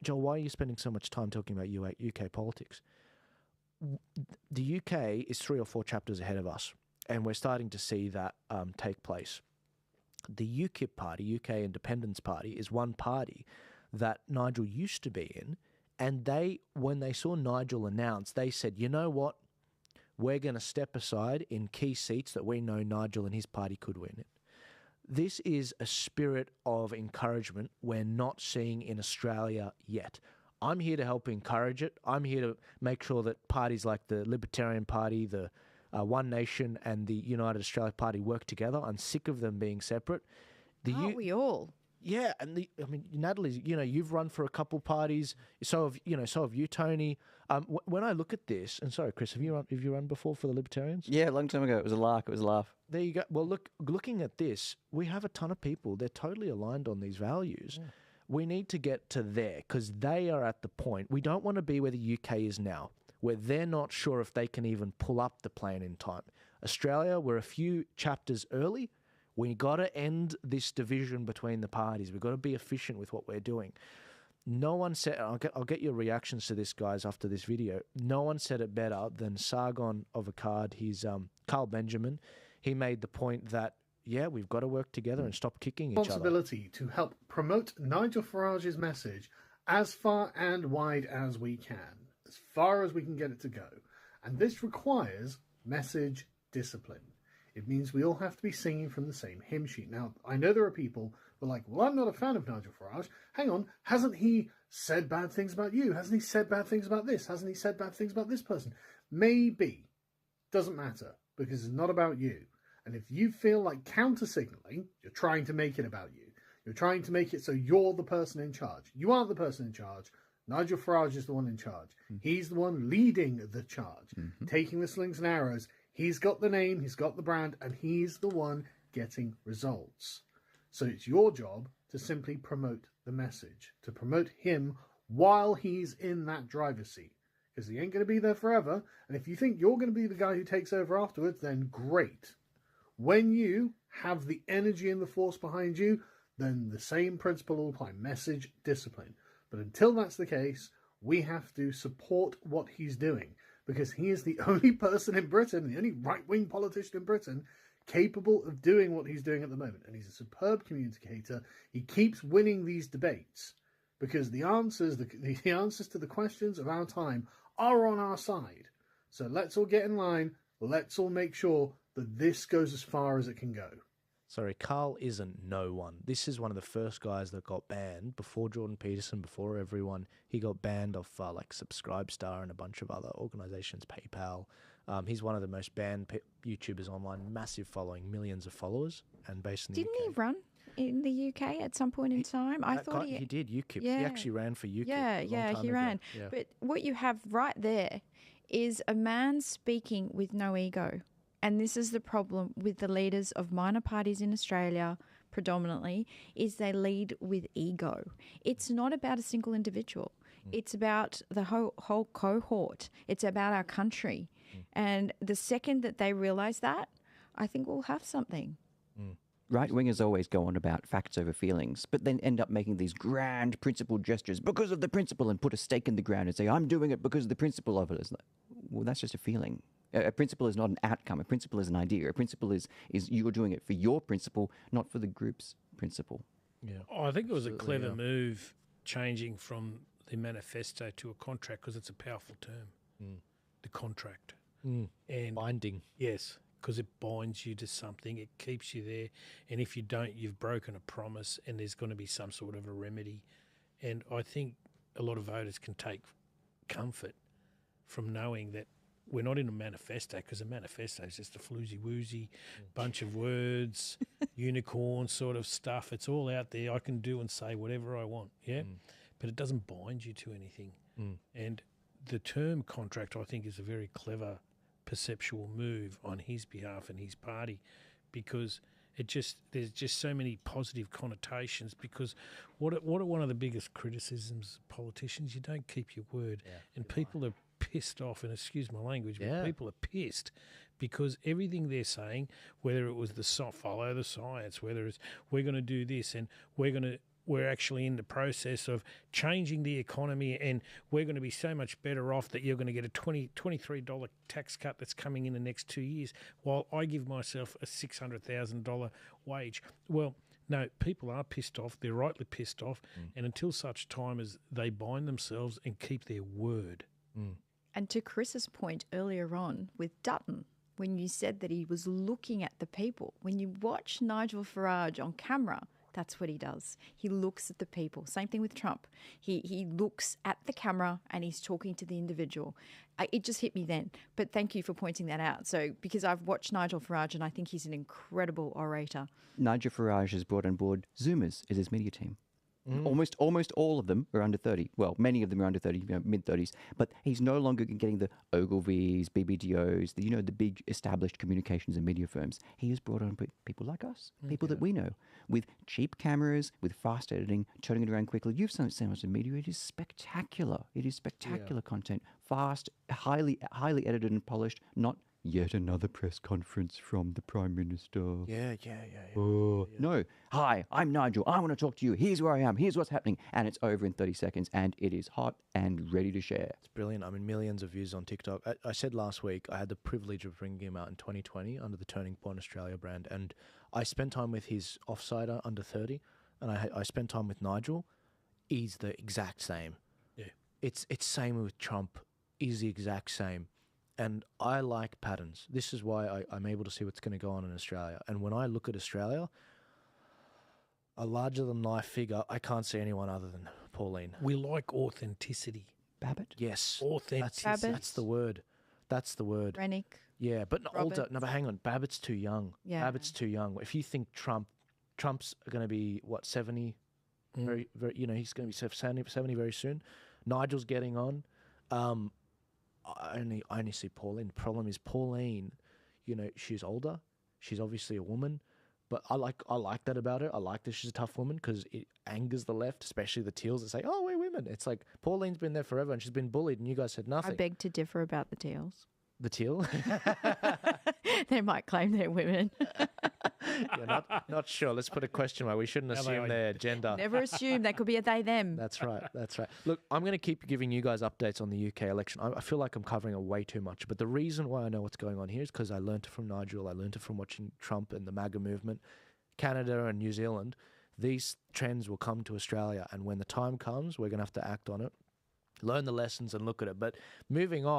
Joel, why are you spending so much time talking about UK politics? The UK is 3 or 4 chapters ahead of us, and we're starting to see that take place. The UKIP party, UK Independence Party, is one party that Nigel used to be in, and when they saw Nigel announce, they said, you know what, we're going to step aside in key seats that we know Nigel and his party could win in. This is a spirit of encouragement we're not seeing in Australia yet. I'm here to help encourage it. I'm here to make sure that parties like the Libertarian Party, the One Nation and the United Australia Party work together. I'm sick of them being separate. Aren't we all? Yeah, and Natalie, you've run for a couple parties. So have you, Tony. When I look at this, and sorry, Chris, have you run before for the Libertarians? Yeah, a long time ago. It was a lark. It was a laugh. There you go. Well, looking at this, we have a ton of people. They're totally aligned on these values. Yeah. We need to get to there because they are at the point. We don't want to be where the UK is now, where they're not sure if they can even pull up the plan in time. Australia, we're a few chapters early. We got to end this division between the parties. We've got to be efficient with what we're doing. No one said, I'll get your reactions to this, guys, after this video. No one said it better than Sargon of Akkad. He's Carl Benjamin. He made the point that, yeah, we've got to work together and stop kicking each other. Responsibility to help promote Nigel Farage's message as far and wide as we can, as far as we can get it to go. And this requires message discipline. It means we all have to be singing from the same hymn sheet. Now, I know there are people who are like, well, I'm not a fan of Nigel Farage. Hang on, hasn't he said bad things about you? Hasn't he said bad things about this? Hasn't he said bad things about this person? Maybe. Doesn't matter, because it's not about you. And if you feel like counter-signaling, you're trying to make it about you. You're trying to make it so you're the person in charge. You aren't the person in charge. Nigel Farage is the one in charge. He's the one leading the charge, taking the slings and arrows. He's got the name, he's got the brand, and he's the one getting results. So it's your job to simply promote the message, to promote him while he's in that driver's seat. Because he ain't going to be there forever, and if you think you're going to be the guy who takes over afterwards, then great. When you have the energy and the force behind you, then the same principle will apply, message, discipline. But until that's the case, we have to support what he's doing. Because he is the only person in Britain, the only right-wing politician in Britain, capable of doing what he's doing at the moment. And he's a superb communicator. He keeps winning these debates because the answers to the questions of our time are on our side. So let's all get in line. Let's all make sure that this goes as far as it can go. Sorry, Carl isn't no one. This is one of the first guys that got banned before Jordan Peterson, before everyone. He got banned off like Subscribestar and a bunch of other organizations, PayPal. He's one of the most banned YouTubers online, massive following, millions of followers, and based in the Didn't UK. he run in the UK at some point in time? I thought he did UKIP. Yeah. He actually ran for UKIP. Yeah, he ran. Yeah. But what you have right there is a man speaking with no ego. And this is the problem with the leaders of minor parties in Australia predominantly, is they lead with ego. It's not about a single individual. It's about the whole cohort. It's about our country. And the second that they realise that, I think we'll have something. Right-wingers always go on about facts over feelings, but then end up making these grand principled gestures because of the principle and put a stake in the ground and say, I'm doing it because of the principle of it. It's like, well, that's just a feeling. A principle is not an outcome. A principle is an idea. A principle is you're doing it for your principle, not for the group's principle. Yeah, I think it was a clever move changing from the manifesto to a contract because it's a powerful term, the contract. And binding. Yes, because it binds you to something. It keeps you there. And if you don't, you've broken a promise and there's going to be some sort of a remedy. And I think a lot of voters can take comfort from knowing that we're not in a manifesto, because a manifesto is just a floozy-woozy bunch of words, unicorn sort of stuff. It's all out there. I can do and say whatever I want, but it doesn't bind you to anything. And the term contract, I think, is a very clever perceptual move on his behalf and his party, because there's just so many positive connotations. Because what are one of the biggest criticisms of politicians? You don't keep your word, and people are pissed off, and excuse my language, but people are pissed because everything they're saying, whether it was follow the science, whether it's we're going to do this and we're going to we're actually in the process of changing the economy, and we're going to be so much better off that you're going to get a $23 tax cut that's coming in the next 2 years, while I give myself a $600,000 wage. Well, no, people are pissed off. They're rightly pissed off. And until such time as they bind themselves and keep their word. And to Chris's point earlier on with Dutton, when you said that he was looking at the people, when you watch Nigel Farage on camera, that's what he does. He looks at the people. Same thing with Trump. He looks at the camera and he's talking to the individual. It just hit me then. But thank you for pointing that out. So, because I've watched Nigel Farage and I think he's an incredible orator. Nigel Farage has brought on board Zoomers as his media team. Almost all of them are under 30. Well, many of them are under 30, mid-30s. But he's no longer getting the Ogilvies, BBDOs, the big established communications and media firms. He has brought on people like us, people that we know, with cheap cameras, with fast editing, turning it around quickly. You've seen so much of media. It is spectacular. It is spectacular content. Fast, highly edited and polished, not yet another press conference from the Prime Minister. Yeah. No. Hi, I'm Nigel. I want to talk to you. Here's where I am. Here's what's happening. And it's over in 30 seconds and it is hot and ready to share. It's brilliant. I mean, millions of views on TikTok. I said last week I had the privilege of bringing him out in 2020 under the Turning Point Australia brand. And I spent time with his offsider under 30 and I spent time with Nigel. He's the exact same. Yeah. It's same with Trump. He's the exact same. And I like patterns. This is why I'm able to see what's going to go on in Australia. And when I look at Australia, a larger-than-life figure, I can't see anyone other than Pauline. We like authenticity. Babbitt? Yes. Authenticity. That's the word. That's the word. Rennick. Yeah, but not older. Roberts. No, but hang on. Babbitt's too young. Yeah. Babbitt's too young. If you think Trump's going to be, 70? Very, very, he's going to be 70 very soon. Nigel's getting on. I only see Pauline. The problem is Pauline, she's older. She's obviously a woman, but I like that about her. I like that she's a tough woman because it angers the left, especially the Teals that say, "Oh, we're women." It's like Pauline's been there forever and she's been bullied, and you guys said nothing. I beg to differ about the Teals. The Teal? They might claim they're women. Yeah, not sure. Let's put a question mark. We shouldn't assume their gender. Never assume. That could be a they, them. That's right. Look, I'm going to keep giving you guys updates on the UK election. I feel like I'm covering it way too much. But the reason why I know what's going on here is because I learned it from Nigel. I learned it from watching Trump and the MAGA movement, Canada and New Zealand. These trends will come to Australia. And when the time comes, we're going to have to act on it, learn the lessons and look at it. But moving on.